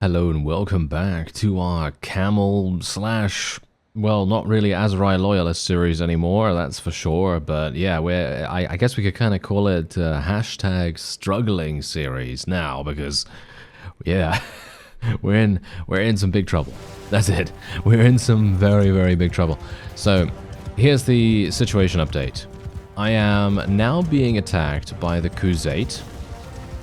Hello and welcome back to our camel slash, well, not really Aserai loyalist series anymore, that's for sure, but yeah, I guess we could kind of call it hashtag struggling series now, because, yeah, we're in some big trouble. That's it. We're in some very, very big trouble. So, here's the situation update. I am now being attacked by the KHUZAIT.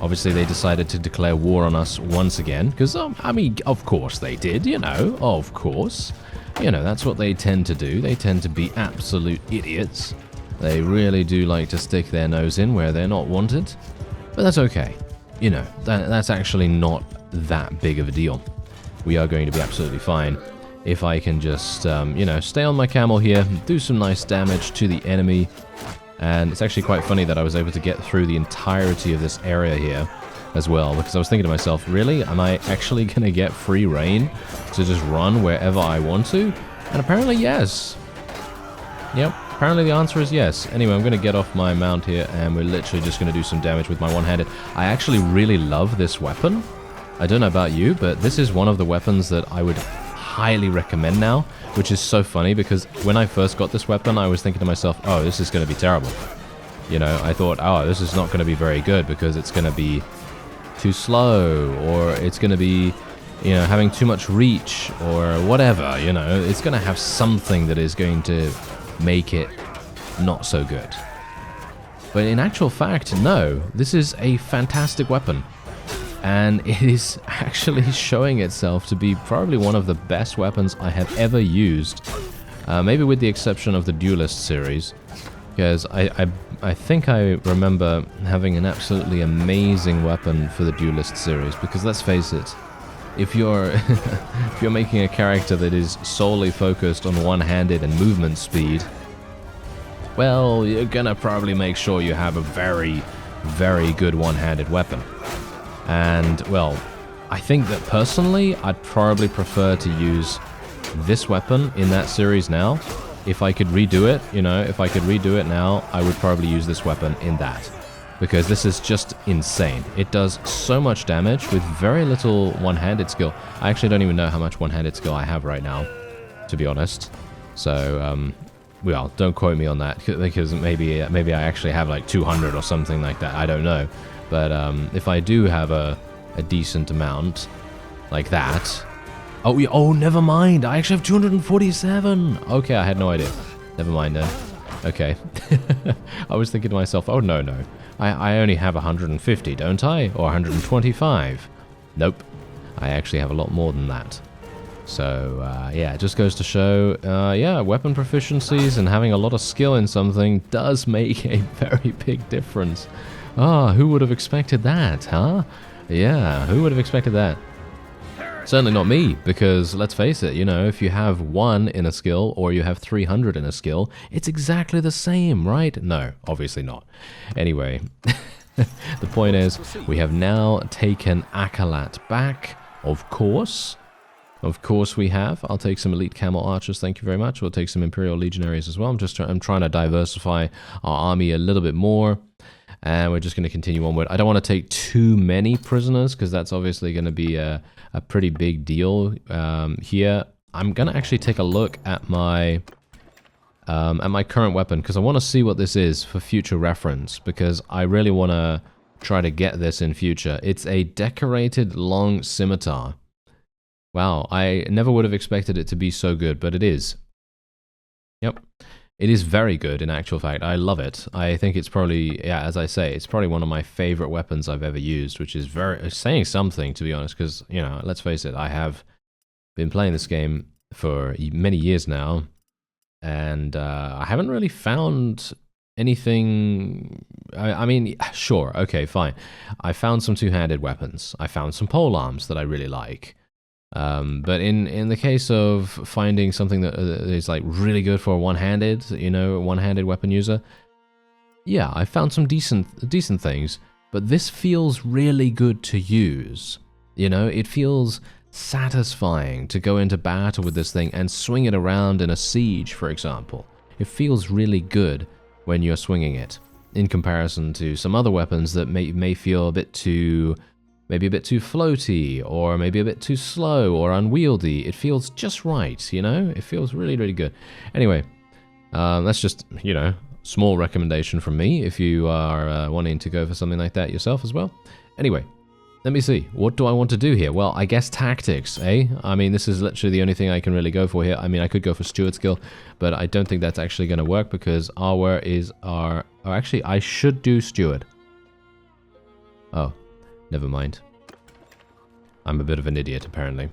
Obviously, they decided to declare war on us once again, because, I mean, of course they did, you know, of course. You know, that's what they tend to do. They tend to be absolute idiots. They really do like to stick their nose in where they're not wanted. But that's okay. You know, that's actually not that big of a deal. We are going to be absolutely fine if I can just, you know, stay on my camel here, do some nice damage to the enemy. And it's actually quite funny that I was able to get through the entirety of this area here as well, because I was thinking to myself, really? Am I actually going to get free reign to just run wherever I want to? And apparently, yes. Yep, apparently the answer is yes. Anyway, I'm going to get off my mount here, and we're literally just going to do some damage with my one-handed. I actually really love this weapon. I don't know about you, but this is one of the weapons that I would highly recommend now, which is so funny because when I first got this weapon, I was thinking to myself, oh, this is going to be terrible. You know, I thought, oh, this is not going to be very good because it's going to be too slow, or it's going to be, you know, having too much reach, or whatever, you know. It's going to have something that is going to make it not so good. But in actual fact, no, this is a fantastic weapon. And it is actually showing itself to be probably one of the best weapons I have ever used. Maybe with the exception of the Duelist series. Because I think I remember having an absolutely amazing weapon for the Duelist series. Because let's face it, if you're, if you're making a character that is solely focused on one-handed and movement speed, well, you're gonna probably make sure you have a very, very good one-handed weapon. And, well, I think that personally, I'd probably prefer to use this weapon in that series now. If I could redo it, you know, if I could redo it now, I would probably use this weapon in that. Because this is just insane. It does so much damage with very little one-handed skill. I actually don't even know how much one-handed skill I have right now, to be honest. So, well, don't quote me on that, because maybe I actually have like 200 or something like that. I don't know. But if I do have a decent amount like that... Oh, never mind. I actually have 247. Okay, I had no idea. Never mind then. Okay. I was thinking to myself, oh, no. I only have 150, don't I? Or 125. Nope. I actually have a lot more than that. So, yeah, it just goes to show, yeah, weapon proficiencies and having a lot of skill in something does make a very big difference. Ah, who would have expected that, huh? Yeah, who would have expected that? Certainly not me, because let's face it, you know, if you have 1 in a skill or you have 300 in a skill, it's exactly the same, right? No, obviously not. Anyway, the point is, we have now taken Akalat back, of course. Of course we have. I'll take some elite camel archers, thank you very much. We'll take some imperial legionaries as well. I'm trying to diversify our army a little bit more. And we're just going to continue onward. I don't want to take too many prisoners, because that's obviously going to be a pretty big deal here. I'm going to actually take a look at my current weapon, because I want to see what this is for future reference, because I really want to try to get this in future. It's a decorated long scimitar. Wow, I never would have expected it to be so good, but it is. Yep. It is very good, in actual fact. I love it. I think it's probably, yeah, as I say, it's probably one of my favorite weapons I've ever used, which is saying something, to be honest, because, you know, let's face it, I have been playing this game for many years now, and I haven't really found anything... I mean, sure, okay, fine. I found some two-handed weapons. I found some polearms that I really like. But in the case of finding something that is like really good for a one-handed, you know, one-handed weapon user, yeah, I found some decent things, but this feels really good to use. You know, it feels satisfying to go into battle with this thing and swing it around in a siege, for example. It feels really good when you're swinging it, in comparison to some other weapons that may feel a bit too maybe a bit too floaty, or maybe a bit too slow or unwieldy. It feels just right, you know? It feels really, really good. Anyway, that's just, you know, small recommendation from me if you are wanting to go for something like that yourself as well. Anyway, let me see. What do I want to do here? Well, I guess tactics, eh? I mean, this is literally the only thing I can really go for here. I mean, I could go for Steward skill, but I don't think that's actually going to work because our is our... Oh, actually, I should do Steward. Oh, never mind. I'm a bit of an idiot, apparently.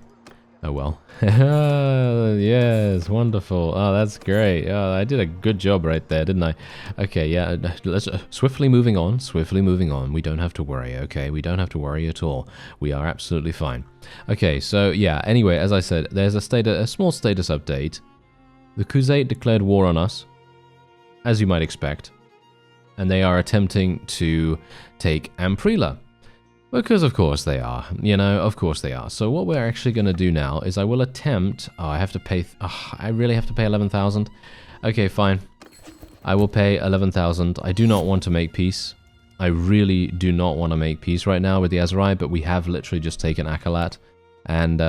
Oh, well. Yes, wonderful. Oh, that's great. Oh, I did a good job right there, didn't I? Okay, yeah, let's swiftly moving on. Swiftly moving on. We don't have to worry, okay? We don't have to worry at all. We are absolutely fine. Okay, so yeah, anyway, as I said, there's a small status update. The KHUZAIT declared war on us, as you might expect, and they are attempting to take Amprila. Because of course they are, you know, of course they are. So what we're actually going to do now is I will attempt... Oh, I have to pay... Oh, I really have to pay 11,000. Okay, fine. I will pay 11,000. I do not want to make peace. I really do not want to make peace right now with the Aserai, but we have literally just taken Akalat. And,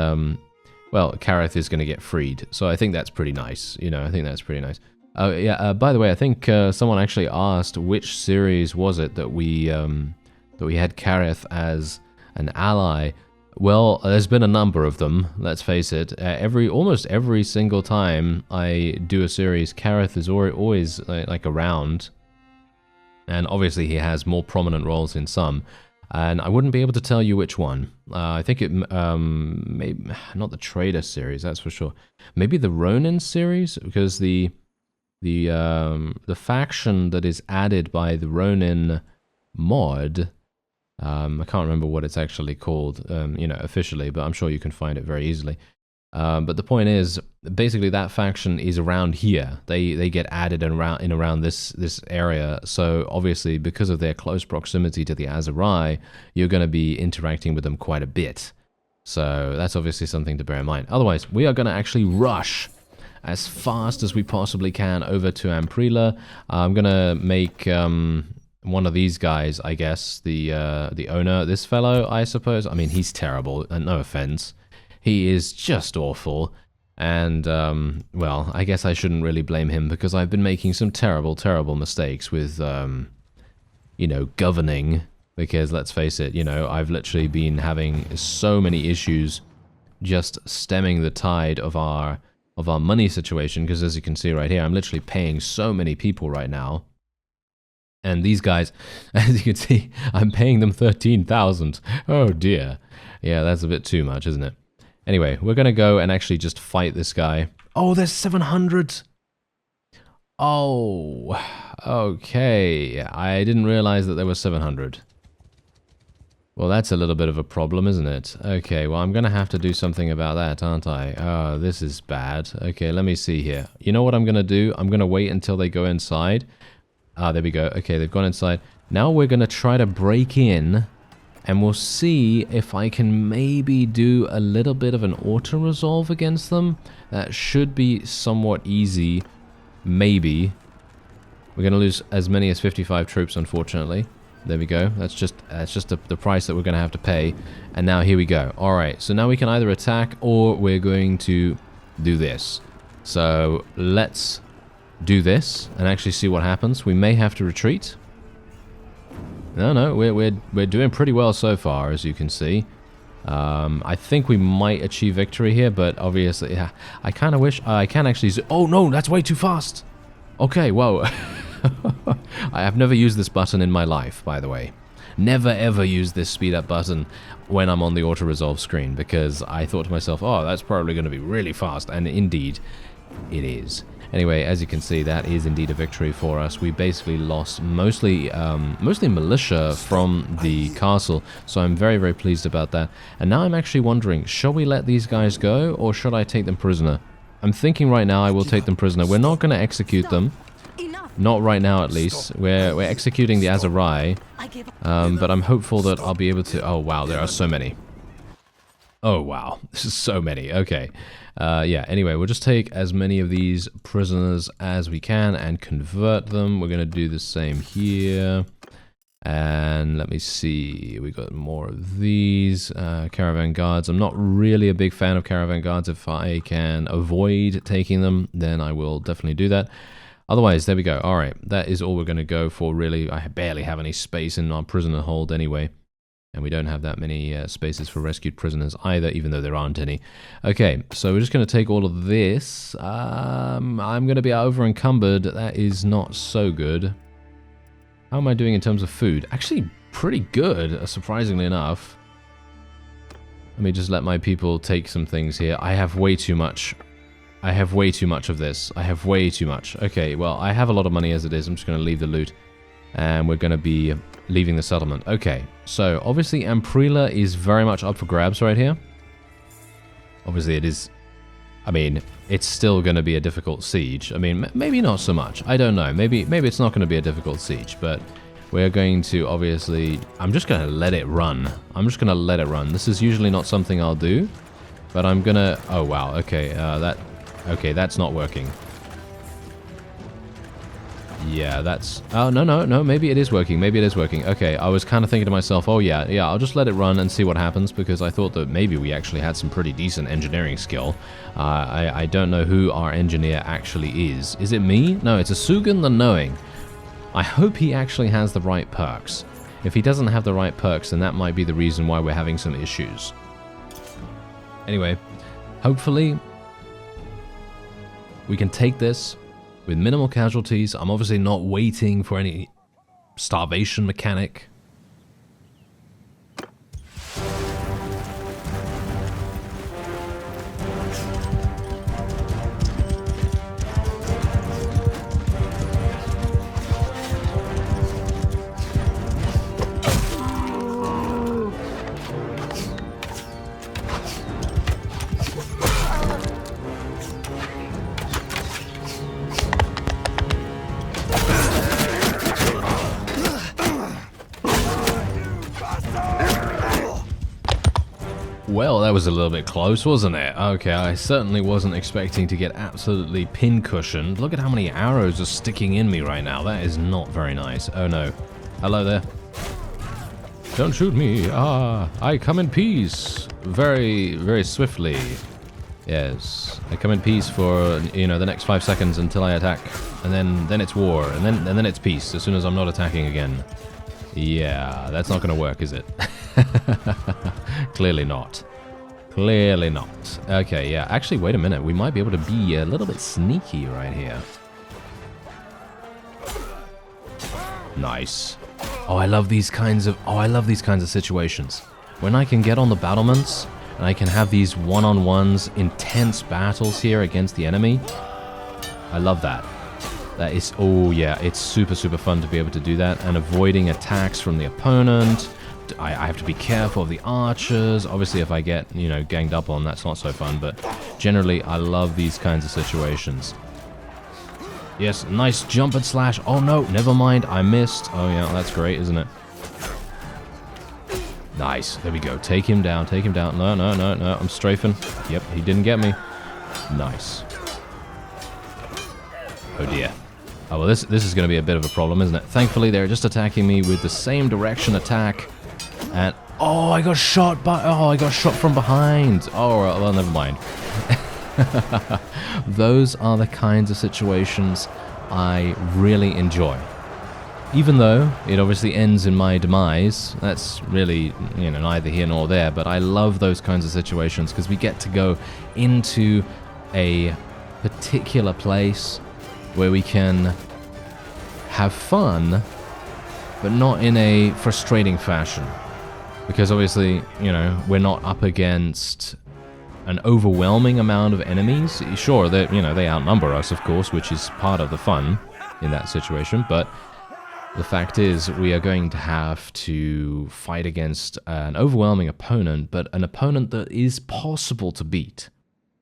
well, Kareth is going to get freed. So I think that's pretty nice. You know, I think that's pretty nice. Oh, yeah, by the way, I think someone actually asked which series was it that we had Kareth as an ally. Well, there's been a number of them, let's face it. Almost every single time I do a series, Kareth is always like around. And obviously he has more prominent roles in some. And I wouldn't be able to tell you which one. I think it, maybe, not the Trader series, that's for sure. Maybe the Ronin series, because the faction that is added by the Ronin mod... I can't remember what it's actually called, you know, officially, but I'm sure you can find it very easily. But the point is, basically that faction is around here. They get added around this area. So obviously, because of their close proximity to the Aserai, you're going to be interacting with them quite a bit. So that's obviously something to bear in mind. Otherwise, we are going to actually rush as fast as we possibly can over to Amprila. I'm going to make... one of these guys, I guess, the owner, this fellow, I suppose. I mean, he's terrible, and no offense. He is just awful, and, well, I guess I shouldn't really blame him, because I've been making some terrible, terrible mistakes with, you know, governing, because, let's face it, you know, I've literally been having so many issues just stemming the tide of our money situation, because as you can see right here, I'm literally paying so many people right now. And these guys, as you can see, I'm paying them 13,000. Oh dear. Yeah, that's a bit too much, isn't it? Anyway, we're going to go and actually just fight this guy. Oh, there's 700. Oh, okay. I didn't realize that there was 700. Well, that's a little bit of a problem, isn't it? Okay, well, I'm going to have to do something about that, aren't I? Oh, this is bad. Okay, let me see here. You know what I'm going to do? I'm going to wait until they go inside. Ah, there we go. Okay, they've gone inside. Now we're going to try to break in, and we'll see if I can maybe do a little bit of an auto-resolve against them. That should be somewhat easy. Maybe. We're going to lose as many as 55 troops, unfortunately. There we go. That's just the price that we're going to have to pay. And now here we go. Alright, so now we can either attack, or we're going to do this. So, let's... do this and actually see what happens. We may have to retreat. No, we're doing pretty well so far, as you can see. I think we might achieve victory here, but obviously, yeah, I kind of wish I can actually. Oh no, that's way too fast. Okay, whoa. I have never used this button in my life, by the way. Never ever use this speed up button when I'm on the auto resolve screen, because I thought to myself, oh, that's probably going to be really fast, and indeed, it is. Anyway, as you can see, that is indeed a victory for us. We basically lost mostly militia from the castle, so I'm very, very pleased about that. And now I'm actually wondering, shall we let these guys go, or should I take them prisoner? I'm thinking right now I will take them prisoner. We're not going to execute them. Not right now, at least. We're executing the Aserai, but I'm hopeful that I'll be able to... Oh, wow, there are so many. Oh, wow. This is so many. Okay. Yeah, anyway, we'll just take as many of these prisoners as we can and convert them. We're going to do the same here. And let me see, we got more of these caravan guards. I'm not really a big fan of caravan guards. If I can avoid taking them, then I will definitely do that. Otherwise, there we go. All right, that is all we're going to go for, really. I barely have any space in our prisoner hold anyway. And we don't have that many spaces for rescued prisoners either, even though there aren't any. Okay, so we're just going to take all of this. I'm going to be over encumbered. That is not so good. How am I doing in terms of food? Actually, pretty good, surprisingly enough. Let me just let my people take some things here. I have way too much. I have way too much of this. I have way too much. Okay, well, I have a lot of money as it is. I'm just going to leave the loot. And we're going to be leaving the settlement. Okay, so obviously Amprila is very much up for grabs right here. Obviously it is... I mean, it's still going to be a difficult siege. I mean, maybe not so much. I don't know. Maybe it's not going to be a difficult siege, but we're going to obviously... I'm just going to let it run. I'm just going to let it run. This is usually not something I'll do, but I'm going to... Oh, wow. Okay, okay, that's not working. Yeah, that's... Oh, no, maybe it is working. Maybe it is working. Okay, I was kind of thinking to myself, oh yeah, I'll just let it run and see what happens, because I thought that maybe we actually had some pretty decent engineering skill. I don't know who our engineer actually is. Is it me? No, it's Asugan the Knowing. I hope he actually has the right perks. If he doesn't have the right perks, then that might be the reason why we're having some issues. Anyway, hopefully we can take this with minimal casualties. I'm obviously not waiting for any starvation mechanic. Well, that was a little bit close, wasn't it? Okay, I certainly wasn't expecting to get absolutely pin-cushioned. Look at how many arrows are sticking in me right now. That is not very nice. Oh no. Hello there. Don't shoot me. Ah, I come in peace. Very, very swiftly. Yes. I come in peace for, you know, the next 5 seconds until I attack. And then it's war. And then it's peace as soon as I'm not attacking again. Yeah, that's not going to work, is it? Clearly not. Clearly not. Okay, yeah. Actually, wait a minute. We might be able to be a little bit sneaky right here. Nice. Oh, I love these kinds of... Oh, I love these kinds of situations. When I can get on the battlements and I can have these one-on-ones, intense battles here against the enemy. I love that. That is... Oh, yeah. It's super, super fun to be able to do that. And avoiding attacks from the opponent. I have to be careful of the archers. Obviously, if I get, you know, ganged up on, that's not so fun. But generally, I love these kinds of situations. Yes, nice jump and slash. Oh, no, never mind. I missed. Oh, yeah, that's great, isn't it? Nice. There we go. Take him down. Take him down. No, no, no, no. I'm strafing. Yep, he didn't get me. Nice. Oh, dear. Oh, well, this is going to be a bit of a problem, isn't it? Thankfully, they're just attacking me with the same direction attack. And oh, I got shot from behind. Oh, well, never mind. Those are the kinds of situations I really enjoy. Even though it obviously ends in my demise, that's really, you know, neither here nor there, but I love those kinds of situations because we get to go into a particular place where we can have fun, but not in a frustrating fashion. Because obviously, you know, we're not up against an overwhelming amount of enemies. Sure, they, you know, they outnumber us, of course, which is part of the fun in that situation, but the fact is we are going to have to fight against an overwhelming opponent, but an opponent that is possible to beat.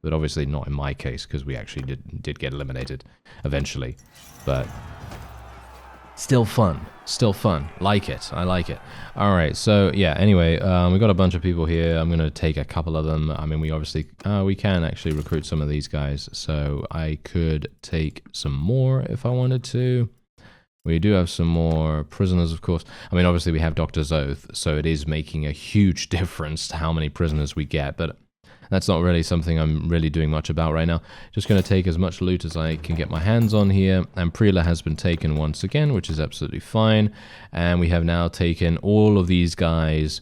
But obviously not in my case, because we actually did get eliminated eventually. But still fun. Still fun. Like it. I like it. Alright, so yeah, anyway, we got a bunch of people here. I'm going to take a couple of them. I mean, we obviously, we can actually recruit some of these guys. So I could take some more if I wanted to. We do have some more prisoners, of course. I mean, obviously we have Doctor's Oath, so it is making a huge difference to how many prisoners we get, but that's not really something I'm really doing much about right now. Just going to take as much loot as I can get my hands on here, and Prela has been taken once again, which is absolutely fine. And we have now taken all of these guys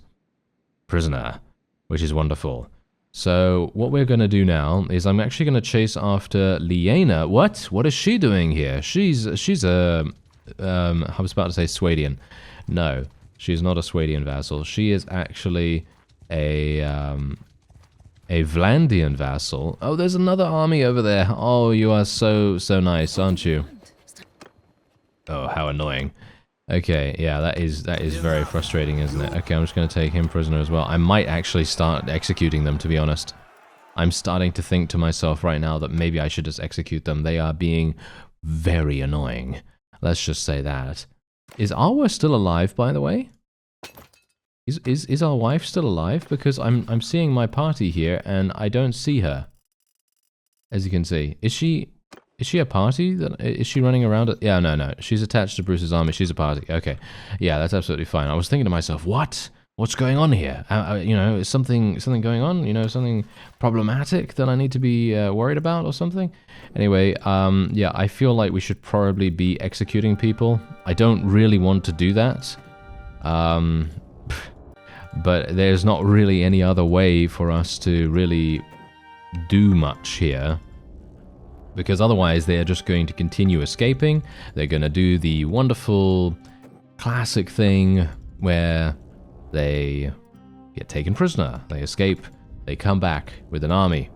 prisoner, which is wonderful. So what we're going to do now is I'm actually going to chase after Liena. What? What is she doing here? She's a... I was about to say Swadian. No, she's not a Swadian vassal. She is actually a Vlandian vassal. Oh, there's another army over there. Oh, you are so nice, aren't you? Oh, how annoying. Okay, yeah, that is very frustrating, isn't it? Okay, I'm just going to take him prisoner as well. I might actually start executing them, to be honest. I'm starting to think to myself right now that maybe I should just execute them. They are being very annoying. Let's just say that. Is Arwa still alive, by the way? Is our wife still alive? Because I'm seeing my party here and I don't see her. As you can see, is she a party? Is she running around? Yeah, no. She's attached to Bruce's army. She's a party. Okay, yeah, that's absolutely fine. I was thinking to myself, what's going on here? You know, is something going on? You know, something problematic that I need to be worried about or something? Anyway, yeah, I feel like we should probably be executing people. I don't really want to do that. But there's not really any other way for us to really do much here. Because otherwise they're just going to continue escaping. They're going to do the wonderful classic thing where they get taken prisoner. They escape. They come back with an army.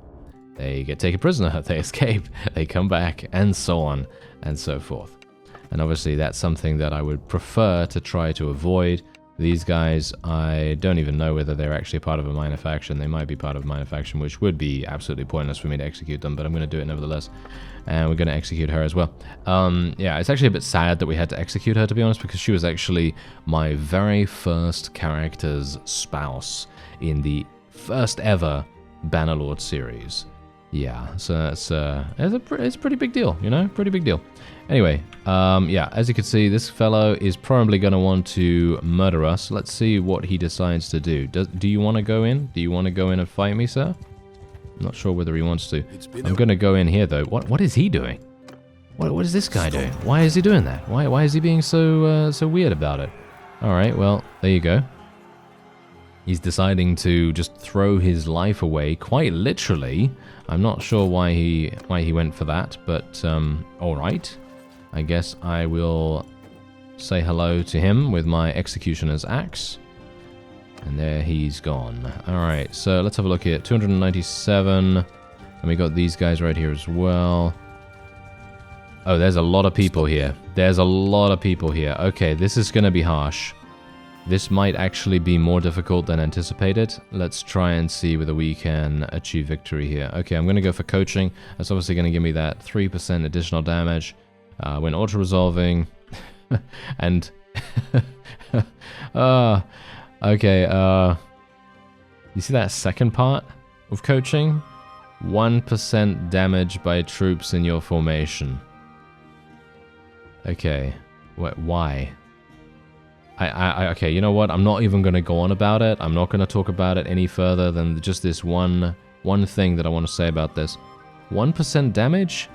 They get taken prisoner. They escape. They come back, and so on and so forth. And obviously that's something that I would prefer to try to avoid. These guys, I don't even know whether they're actually part of a minor faction. They might be part of a minor faction, which would be absolutely pointless for me to execute them, but I'm going to do it nevertheless. And we're going to execute her as well. Yeah, it's actually a bit sad that we had to execute her, to be honest, because she was actually my very first character's spouse in the first ever Bannerlord series. Yeah, so it's a pretty big deal, you know? Pretty big deal. Anyway, yeah, as you can see, this fellow is probably going to want to murder us. Let's see what he decides to do. Do you want to go in? Do you want to go in and fight me, sir? I'm not sure whether he wants to. I'm going to go in here, though. What is he doing? What is this guy doing? Why is he doing that? Why is he being so weird about it? All right, well, there you go. He's deciding to just throw his life away, quite literally. I'm not sure why he went for that, but all right. I guess I will say hello to him with my executioner's axe. And there he's gone. Alright, so let's have a look here. 297. And we got these guys right here as well. Oh, there's a lot of people here. There's a lot of people here. Okay, this is going to be harsh. This might actually be more difficult than anticipated. Let's try and see whether we can achieve victory here. Okay, I'm going to go for coaching. That's obviously going to give me that 3% additional damage. When auto-resolving. And... okay, you see that second part of coaching? 1% damage by troops in your formation. Okay, why? Okay, you know what? I'm not even going to go on about it. I'm not going to talk about it any further than just this one thing that I want to say about this. 1% damage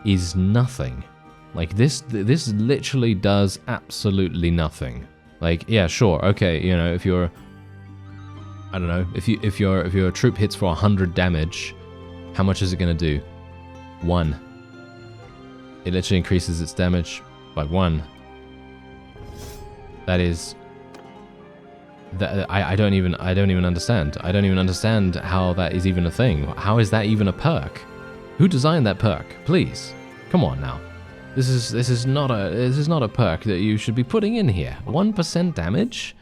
is nothing. Like, this literally does absolutely nothing. Like, yeah, sure, okay, you know, if you're... I don't know, if your troop hits for 100 damage, how much is it going to do? 1. It literally increases its damage by 1. That is... I don't even understand. I don't even understand how that is even a thing. How is that even a perk? Who designed that perk? Please. Come on now. This is not a perk that you should be putting in here. 1% damage?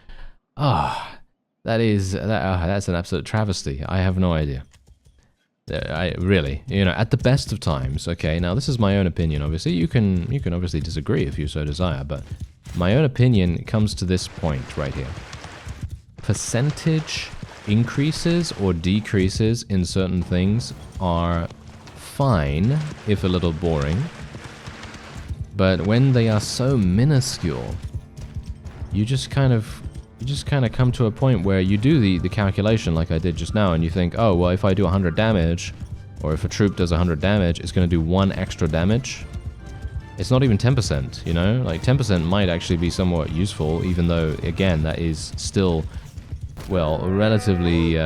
Ah, that's an absolute travesty. I have no idea. I really, you know, at the best of times. Okay, now this is my own opinion. Obviously, you can obviously disagree if you so desire, but my own opinion comes to this point right here. Percentage increases or decreases in certain things are fine, if a little boring. But when they are so minuscule, you just kind of come to a point where you do the calculation like I did just now, and you think, oh, well, if I do 100 damage, or if a troop does 100 damage, it's going to do 1 extra damage. It's not even 10%, you know? Like, 10% might actually be somewhat useful, even though, again, that is still, well, relatively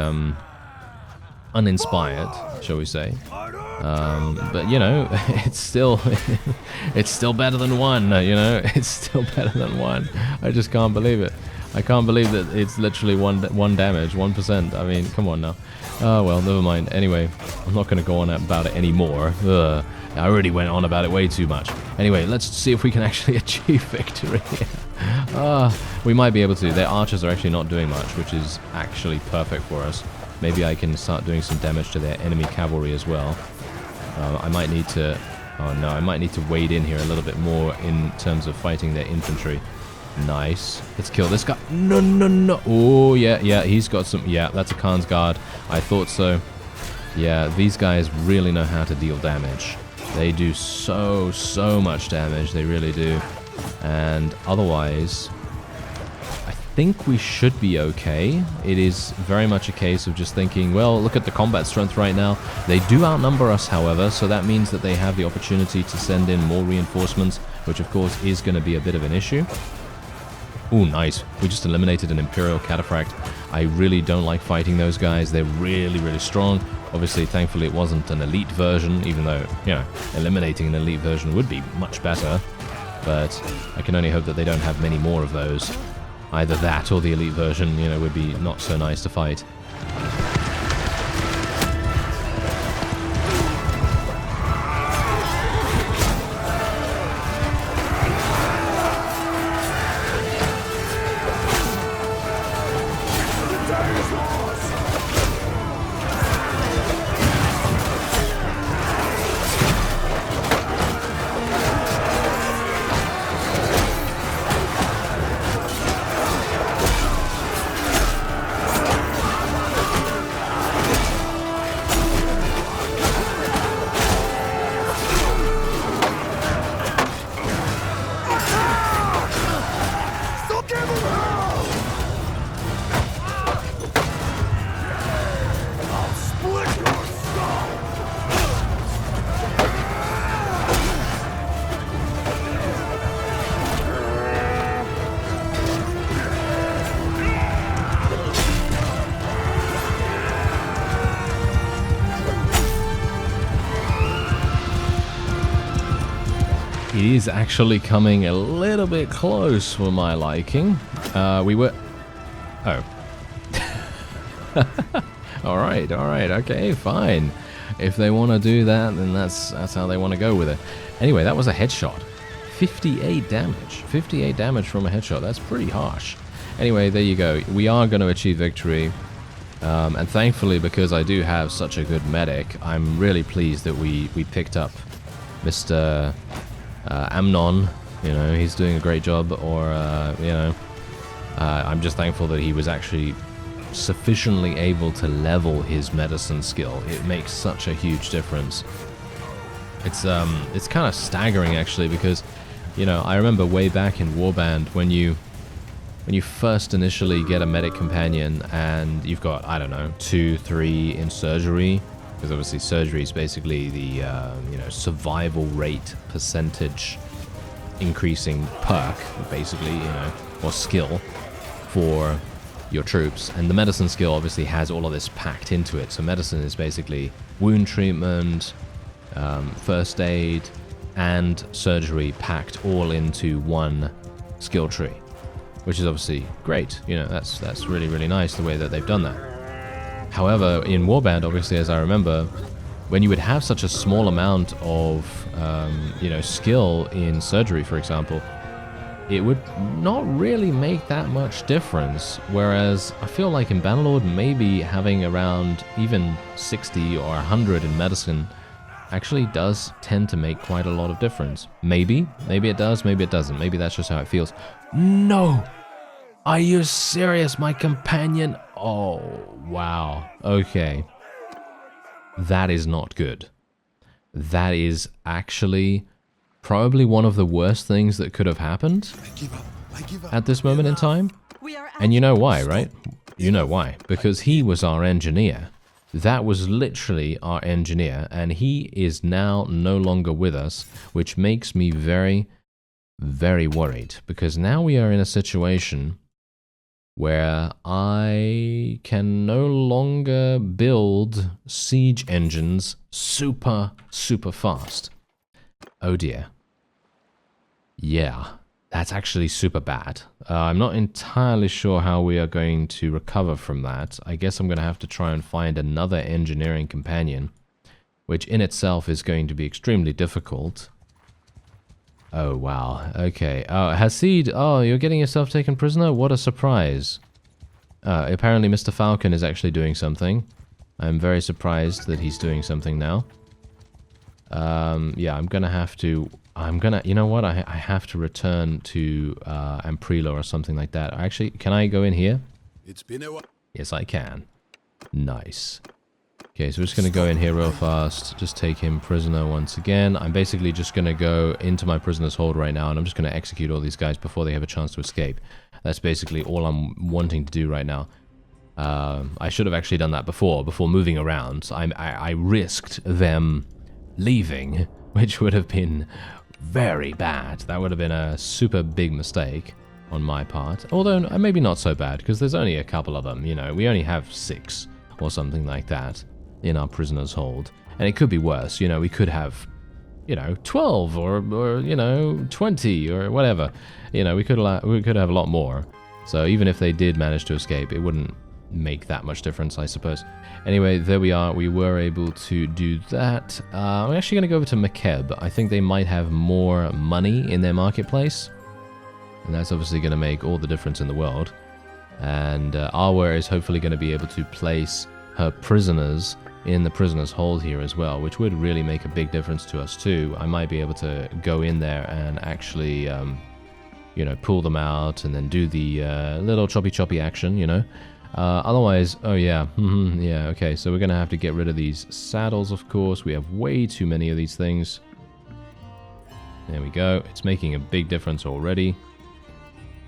uninspired, shall we say. But, you know, it's still better than 1, you know? It's still better than 1. I just can't believe it. I can't believe that it's literally one damage, 1%. I mean, come on now. Oh, well, never mind. Anyway, I'm not going to go on about it anymore. Ugh. I already went on about it way too much. Anyway, let's see if we can actually achieve victory. We might be able to. Their archers are actually not doing much, which is actually perfect for us. Maybe I can start doing some damage to their enemy cavalry as well. I might need to... Oh, no, I might need to wade in here a little bit more in terms of fighting their infantry. Nice. Let's kill this guy. No, no, no. Oh, yeah, he's got some... Yeah, that's a Khan's Guard. I thought so. Yeah, these guys really know how to deal damage. They do so much damage. They really do. And otherwise, I think we should be okay. It is very much a case of just thinking, well, look at the combat strength right now. They do outnumber us, however, so that means that they have the opportunity to send in more reinforcements, which of course is going to be a bit of an issue. Ooh, nice. We just eliminated an Imperial Cataphract. I really don't like fighting those guys. They're really strong. Obviously, thankfully, it wasn't an elite version, even though, you know, eliminating an elite version would be much better. But I can only hope that they don't have many more of those. Either that or the elite version, you know, would be not so nice to fight. It is actually coming a little bit close for my liking. We were... Oh. Alright, okay, fine. If they want to do that, then that's how they want to go with it. Anyway, that was a headshot. 58 damage. 58 damage from a headshot. That's pretty harsh. Anyway, there you go. We are going to achieve victory. And thankfully, because I do have such a good medic, I'm really pleased that we picked up Mr. Amnon. You know, he's doing a great job. Or, you know, I'm just thankful that he was actually sufficiently able to level his medicine skill. It makes such a huge difference. It's kind of staggering, actually, because, you know, I remember way back in Warband when you first initially get a medic companion and you've got, I don't know, 2, 3 in surgery, because obviously surgery is basically the you know, survival rate percentage increasing perk, basically, you know, or skill for your troops. And the medicine skill obviously has all of this packed into it. So medicine is basically wound treatment, first aid, and surgery packed all into one skill tree, which is obviously great. You know, that's really, really nice the way that they've done that. However, in Warband, obviously, as I remember, when you would have such a small amount of, you know, skill in surgery, for example, it would not really make that much difference. Whereas I feel like in Bannerlord, maybe having around even 60 or 100 in medicine actually does tend to make quite a lot of difference. Maybe it does, maybe it doesn't. Maybe that's just how it feels. No! Are you serious? My companion? Oh, wow. Okay. That is not good. That is actually probably one of the worst things that could have happened at this moment in time. And you know why, right? You know why. Because he was our engineer. That was literally our engineer, and he is now no longer with us, which makes me very, very worried. Because now we are in a situation where I can no longer build siege engines super, super fast. Oh dear. Yeah. That's actually super bad. I'm not entirely sure how we are going to recover from that. I guess I'm going to have to try and find another engineering companion, which in itself is going to be extremely difficult. Oh, wow. Okay. Hasid, oh, you're getting yourself taken prisoner? What a surprise. Apparently Mr. Falcon is actually doing something. I'm very surprised that he's doing something now. Yeah, I'm going to have to... you know what, I have to return to Amprila or something like that. Actually, can I go in here? It's been a while. Yes, I can. Nice. Okay, so we're just going to go in here real fast, just take him prisoner once again. I'm basically just going to go into my prisoner's hold right now, and I'm just going to execute all these guys before they have a chance to escape. That's basically all I'm wanting to do right now. I should have actually done that before moving around. I risked them leaving, which would have been very bad. That would have been a super big mistake on my part. Although, maybe not so bad, because there's only a couple of them, you know. We only have 6 or something like that in our prisoner's hold. And it could be worse, you know. We could have, you know, 12 or you know, 20 or whatever. You know, we could have a lot more. So even if they did manage to escape, it wouldn't make that much difference, I suppose. Anyway, there we are. We were able to do that. I'm actually going to go over to Mekeb. I think they might have more money in their marketplace. And that's obviously going to make all the difference in the world. And Arwa is hopefully going to be able to place her prisoners in the prisoner's hold here as well, which would really make a big difference to us too. I might be able to go in there and actually, you know, pull them out and then do the little choppy action, you know. Otherwise, oh yeah, yeah, okay, so we're going to have to get rid of these saddles, of course. We have way too many of these things. There we go. It's making a big difference already.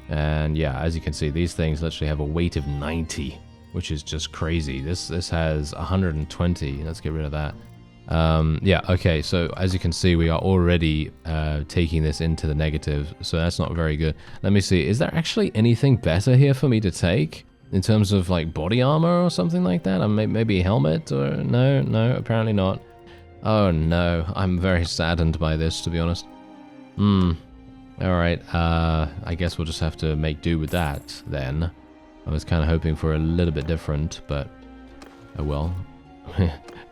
And yeah, as you can see, these things literally have a weight of 90, which is just crazy. This has 120. Let's get rid of that. Yeah, okay, so as you can see, we are already taking this into the negative, so that's not very good. Let me see, is there actually anything better here for me to take? In terms of, like, body armor or something like that? Maybe a helmet? Or no, apparently not. Oh, no. I'm very saddened by this, to be honest. Alright, I guess we'll just have to make do with that, then. I was kind of hoping for a little bit different, but... oh, well.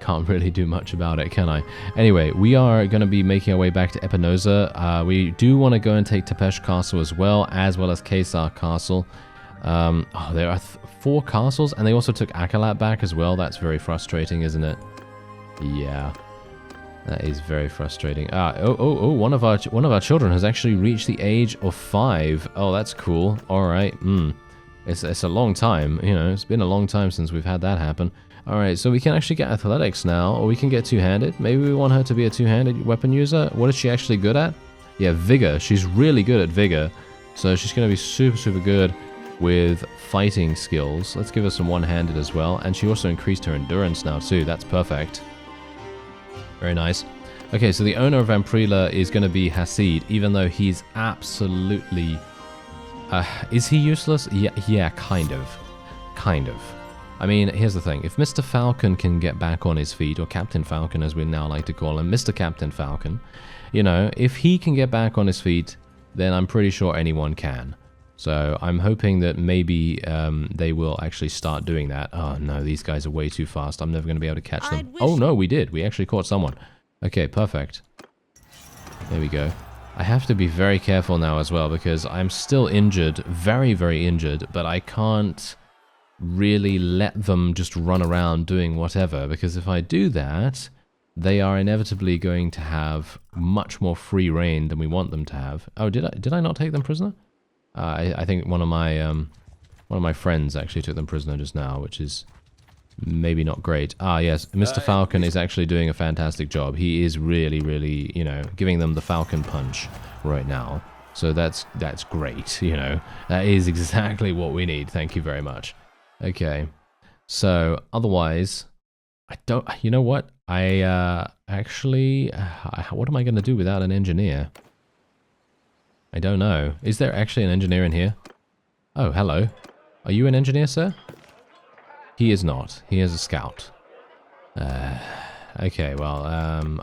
Can't really do much about it, can I? Anyway, we are going to be making our way back to Epinosa. We do want to go and take Tepesh Castle as well as Kesar Castle. Oh, there are 4 castles, and they also took Akalat back as well. That's very frustrating, isn't it? Yeah, that is very frustrating. One of our children has actually reached the age of 5. Oh, that's cool. All right. It's a long time. You know, it's been a long time since we've had that happen. All right, so we can actually get athletics now, or we can get two-handed. Maybe we want her to be a two-handed weapon user. What is she actually good at? Yeah, vigor. She's really good at vigor, so she's going to be super, super good with fighting skills. Let's give her some one-handed as well. And she also increased her endurance now too. That's perfect. Very nice. Okay, so the owner of Amprila is going to be Hasid, even though he's absolutely... is he useless? Yeah, kind of. Kind of. I mean, here's the thing. If Mr. Falcon can get back on his feet, or Captain Falcon as we now like to call him, Mr. Captain Falcon, you know, if he can get back on his feet, then I'm pretty sure anyone can. So I'm hoping that maybe they will actually start doing that. Oh no, these guys are way too fast. I'm never going to be able to catch them. Oh no, we did. We actually caught someone. Okay, perfect. There we go. I have to be very careful now as well because I'm still injured, very, very injured, but I can't really let them just run around doing whatever, because if I do that, they are inevitably going to have much more free reign than we want them to have. Oh, did I not take them prisoner? I think one of my friends actually took them prisoner just now, which is maybe not great. Ah, yes, Mr. Falcon is actually doing a fantastic job. He is really, really, you know, giving them the Falcon punch right now. So that's great, you know. That is exactly what we need. Thank you very much. Okay. So, otherwise, I don't, you know what? Actually, what am I going to do without an engineer? I don't know. Is there actually an engineer in here? Oh, hello. Are you an engineer, sir? He is not. He is a scout. Okay, well,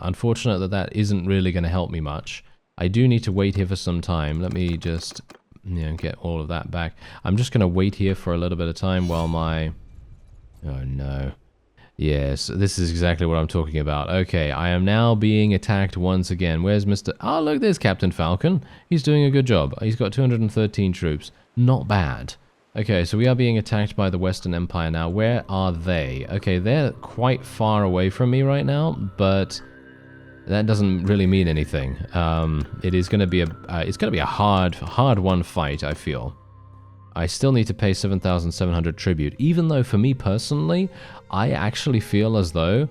unfortunate that that isn't really going to help me much. I do need to wait here for some time. Let me just, you know, get all of that back. I'm just going to wait here for a little bit of time while my... Oh, no. Yes, this is exactly what I'm talking about. Okay, I am now being attacked once again. Where's Mr... Oh, look, there's Captain Falcon. He's doing a good job. He's got 213 troops. Not bad. Okay, so we are being attacked by the Western Empire now. Where are they? Okay, they're quite far away from me right now, but that doesn't really mean anything. It is going to be a hard-won fight, I feel. I still need to pay 7,700 tribute, even though for me personally, I actually feel as though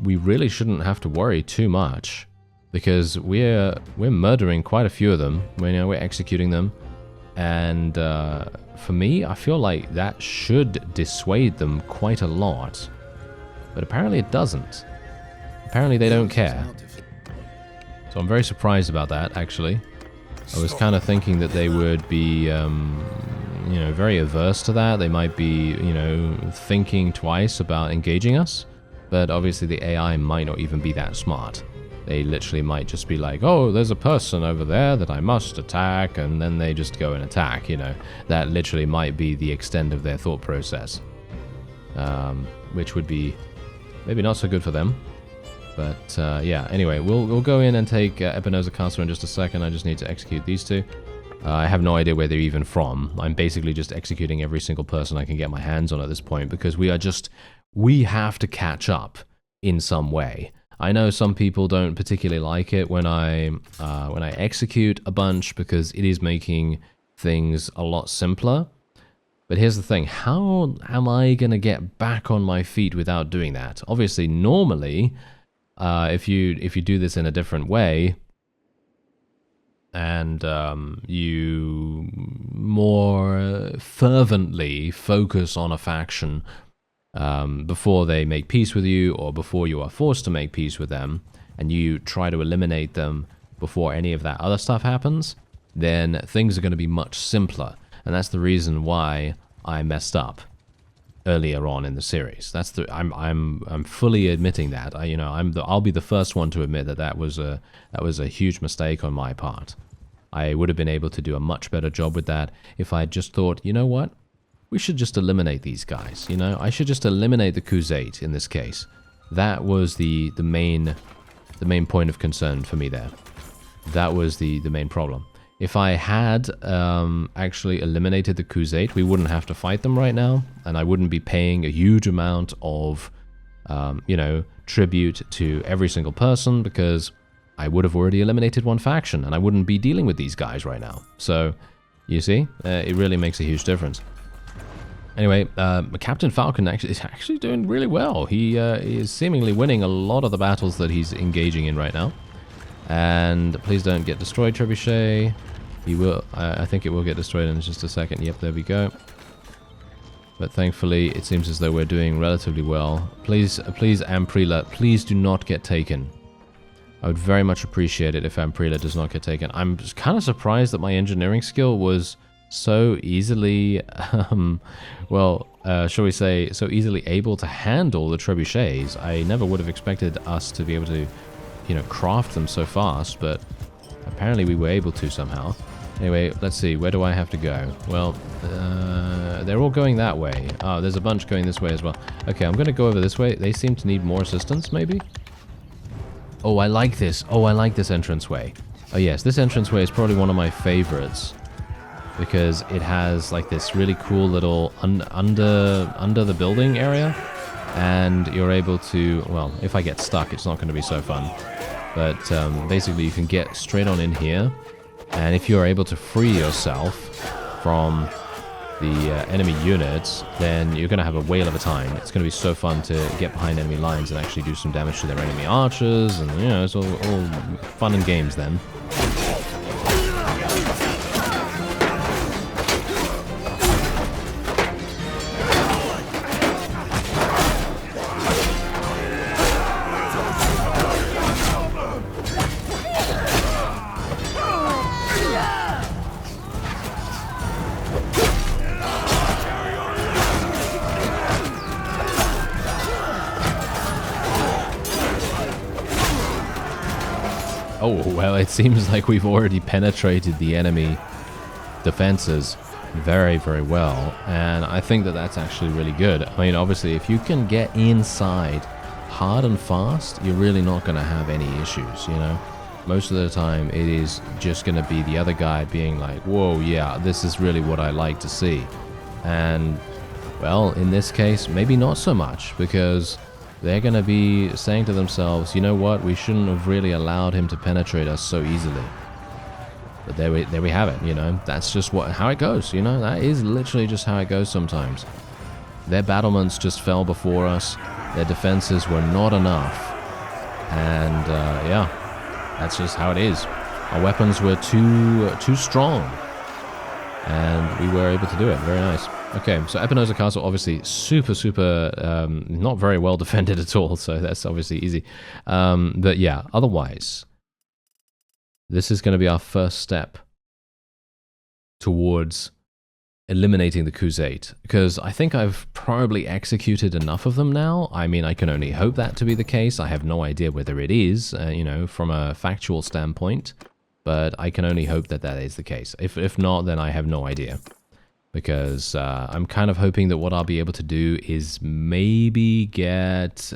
we really shouldn't have to worry too much, because we're murdering quite a few of them. We're executing them, and for me, I feel like that should dissuade them quite a lot, but apparently it doesn't. Apparently they don't care. So I'm very surprised about that, actually. I was kind of thinking that they would be, you know, very averse to that. They might be, you know, thinking twice about engaging us. But obviously the AI might not even be that smart. They literally might just be like, oh, there's a person over there that I must attack, and then they just go and attack, you know. That literally might be the extent of their thought process. Which would be maybe not so good for them. But, yeah, anyway, we'll go in and take Epinosa Castle in just a second. I just need to execute these two. I have no idea where they're even from. I'm basically just executing every single person I can get my hands on at this point, because we have to catch up in some way. I know some people don't particularly like it when I execute a bunch, because it is making things a lot simpler. But here's the thing, how am I going to get back on my feet without doing that? Obviously, normally... if you do this in a different way, and you more fervently focus on a faction before they make peace with you, or before you are forced to make peace with them, and you try to eliminate them before any of that other stuff happens, then things are going to be much simpler. And that's the reason why I messed up earlier on in the series. I'm fully admitting that. I'll be the first one to admit that that was a huge mistake on my part. I would have been able to do a much better job with that if I had just thought, you know what, we should just eliminate these guys. You know, I should just eliminate the KHUZAIT in this case. That was the main point of concern for me there. That was the main problem. If I had actually eliminated the KHUZAIT, we wouldn't have to fight them right now, and I wouldn't be paying a huge amount of, you know, tribute to every single person, because I would have already eliminated one faction, and I wouldn't be dealing with these guys right now. So, you see, it really makes a huge difference. Anyway, Captain Falcon is actually doing really well. He is seemingly winning a lot of the battles that he's engaging in right now. And please don't get destroyed, Trebuchet. He will. I think it will get destroyed in just a second. Yep, there we go. But thankfully, it seems as though we're doing relatively well. Please, Amprila, please do not get taken. I would very much appreciate it if Amprila does not get taken. I'm just kind of surprised that my engineering skill was so easily, shall we say, so easily able to handle the trebuchets. I never would have expected us to be able to, you know, craft them so fast, but apparently we were able to somehow. Anyway, let's see, where do I have to go? Well, they're all going that way. Oh, there's a bunch going this way as well. Okay, I'm going to go over this way. They seem to need more assistance, maybe? Oh, I like this. Oh, I like this entranceway. Oh, yes, this entranceway is probably one of my favorites, because it has, like, this really cool little under the building area, and you're able to, well, if I get stuck, it's not going to be so fun. But basically, you can get straight on in here, and if you're able to free yourself from enemy units, then you're going to have a whale of a time. It's going to be so fun to get behind enemy lines and actually do some damage to their enemy archers, and you know, it's all fun and games then. Oh, well, it seems like we've already penetrated the enemy defenses very, very well. And I think that that's actually really good. I mean, obviously, if you can get inside hard and fast, you're really not going to have any issues, you know? Most of the time, it is just going to be the other guy being like, whoa, yeah, this is really what I like to see. And, well, in this case, maybe not so much, because they're going to be saying to themselves, you know what, we shouldn't have really allowed him to penetrate us so easily. But there we have it, you know, that's just how it goes, you know, that is literally just how it goes sometimes. Their battlements just fell before us, their defenses were not enough, and yeah, that's just how it is. Our weapons were too strong, and we were able to do it. Very nice. Okay, so Epinosa Castle, obviously super, not very well defended at all, so that's obviously easy. But yeah, otherwise, this is going to be our first step towards eliminating the KHUZAIT, because I think I've probably executed enough of them now. I mean, I can only hope that to be the case. I have no idea whether it is, you know, from a factual standpoint, but I can only hope that that is the case. If not, then I have no idea. Because I'm kind of hoping that what I'll be able to do is maybe get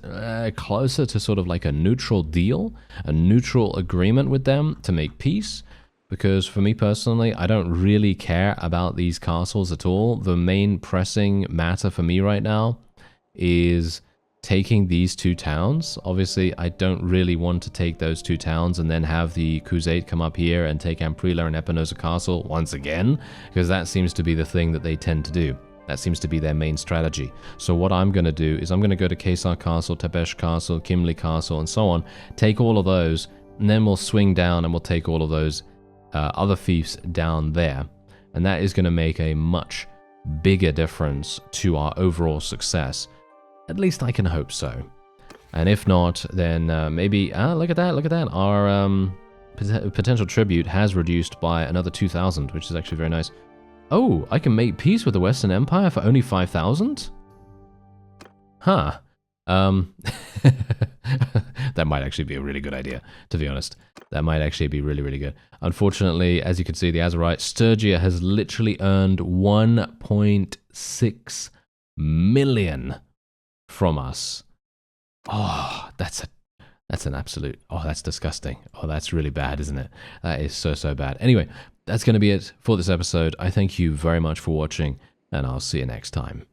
closer to sort of like a neutral deal, a neutral agreement with them to make peace. Because for me personally, I don't really care about these castles at all. The main pressing matter for me right now is taking these two towns. Obviously, I don't really want to take those two towns and then have the KHUZAIT come up here and take Amprila and Epinosa Castle once again, because that seems to be the thing that they tend to do. That seems to be their main strategy. So what I'm going to do is I'm going to go to Kesar Castle, Tepesh Castle, Kimli Castle, and so on, take all of those, and then we'll swing down and we'll take all of those other fiefs down there. And that is going to make a much bigger difference to our overall success. At least I can hope so. And if not, then maybe... look at that, look at that. Our potential tribute has reduced by another 2,000, which is actually very nice. Oh, I can make peace with the Western Empire for only 5,000? Huh. That might actually be a really good idea, to be honest. That might actually be really, really good. Unfortunately, as you can see, the Aserai Sturgia has literally earned 1.6 million from us. Oh, that's an absolute... Oh, that's disgusting. Oh, that's really bad, isn't it? That is so bad. Anyway, that's going to be it for this episode. I thank you very much for watching, and I'll see you next time.